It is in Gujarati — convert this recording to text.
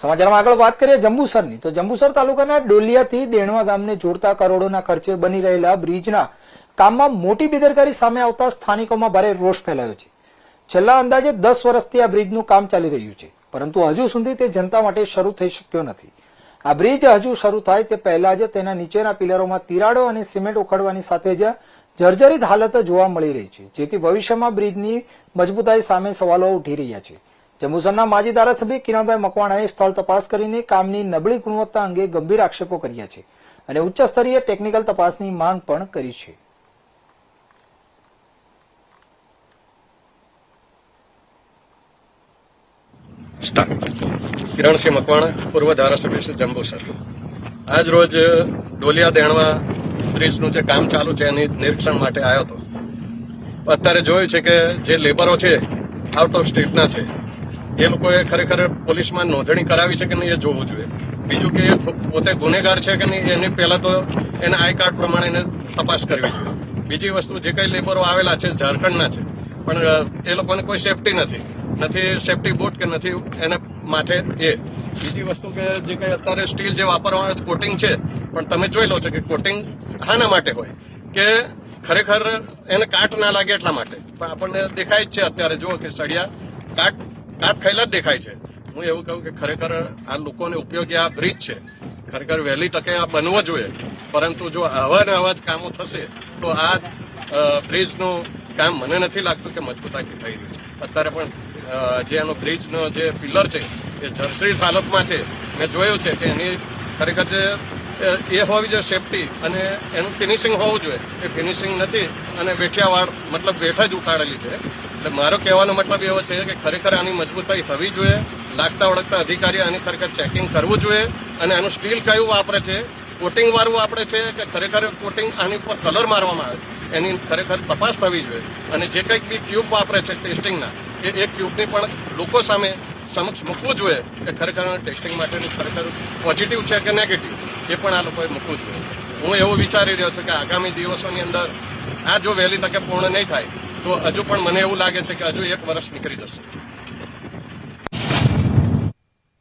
સમાચારમાં આગળ વાત કરીએ જંબુસરની તો જંબુસર તાલુકાના ડોલિયાથી દેણવા ગામને જોડતા કરોડોના ખર્ચે બની રહેલા બ્રિજના કામમાં મોટી બેદરકારી સામે આવતા સ્થાનિકોમાં ભારે રોષ ફેલાયો છે। છેલ્લા અંદાજે 10 વર્ષથી આ બ્રિજનું કામ ચાલી રહ્યું છે, પરંતુ હજુ સુધી તે જનતા માટે શરૂ થઈ શક્યો નથી। આ બ્રિજ હજુ શરૂ થાય તે પહેલા જ તેના નીચેના પિલરોમાં તિરાડો અને સિમેન્ટ ઉખડવાની સાથે જ જર્જરિત હાલત જોવા મળી રહી છે, જેથી ભવિષ્યમાં બ્રિજની મજબૂતાઈ સામે સવાલો ઉઠી રહ્યા છે। જંબુસરના માજી ધારાસભ્ય કિરણભાઈ મકવાણાએ સ્થળ તપાસ કરીને કામની નબળી ગુણવત્તા અંગે ગંભીર આક્ષેપો કર્યા છે અને ઉચ્ચ સ્તરીય ટેકનિકલ તપાસની માંગ પણ કરી છે। કિરણસિંહ મકવાણા, પૂર્વ ધારાસભ્ય છે જંબુસર। આજ રોજ ડોલિયા દેણવા બ્રિજનું જે કામ ચાલુ છે એની નિરીક્ષણ માટે આવ્યો હતો। અત્યારે જોયું છે કે જે લેબરો છે આઉટ ઓફ સ્ટેટના છે, એ લોકોએ ખરેખર પોલીસમાં નોંધણી કરાવી છે કે નહીં એ જોવું જોઈએ। બીજું કે એ પોતે ગુનેગાર છે કે નહીં એની પહેલા તો એના આઈ કાર્ડ પ્રમાણે એને તપાસ કરવી જોઈએ। બીજી વસ્તુ, જે કંઈ લેબરો આવેલા છે ઝારખંડના છે, પણ એ લોકોને કોઈ સેફટી નથી સેફટી બૂટ કે નથી એને માથે એ। બીજી વસ્તુ કે જે કંઈ અત્યારે સ્ટીલ જે વાપરવામાં આવે કોટિંગ છે, પણ તમે જોઈ લો છો કે કોટિંગ શાના માટે હોય કે ખરેખર એને કાટ ના લાગે એટલા માટે, પણ આપણને દેખાય જ છે અત્યારે જુઓ કે સળિયા કાટ ખાયેલા જ દેખાય છે। હું એવું કહું કે ખરેખર આ લોકોને ઉપયોગી આ બ્રિજ છે, ખરેખર વહેલી તકે આ બનવો જોઈએ, પરંતુ જો આવા ને આવા જ કામો થશે તો આ બ્રિજનું કામ મને નથી લાગતું કે મજબૂતાઈથી થઈ રહ્યું છે। અત્યારે પણ જે એનો બ્રિજનો જે પિલર છે એ જર્જરિત હાલતમાં છે। મેં જોયું છે કે એની ખરેખર જે એ હોવી જોઈએ સેફટી અને એનું ફિનિશિંગ હોવું જોઈએ, એ ફિનિશિંગ નથી અને વેઠિયાવાળ મતલબ વેઠ જ ઉકાળેલી છે। એટલે મારો કહેવાનો મતલબ એવો છે કે ખરેખર આની મજબૂતાઈ થવી જોઈએ, લાગતા ઓળખતા અધિકારી આની ખરેખર ચેકિંગ કરવું જોઈએ અને આનું સ્ટીલ કયું વાપરે છે, કોટિંગ વાળું વાપરે છે કે ખરેખર કોટિંગ આની ઉપર કલર મારવામાં આવે છે, એની ખરેખર તપાસ થવી જોઈએ। અને જે કંઈક બી ક્યુબ વાપરે છે ટેસ્ટિંગના એ ક્યુબની પણ લોકો સામે સમક્ષ મૂકવું જોઈએ કે ખરેખર ટેસ્ટિંગ માટેનું ખરેખર પોઝિટિવ છે કે નેગેટિવ એ પણ આ લોકોએ મૂકવું જોઈએ। હું એવું વિચારી રહ્યો છું કે આગામી દિવસોની અંદર આ જો વહેલી તકે પૂર્ણ નહીં થાય તો હજુ પણ મને એવું લાગે છે કે હજુ 1 વર્ષ નીકળી જશે।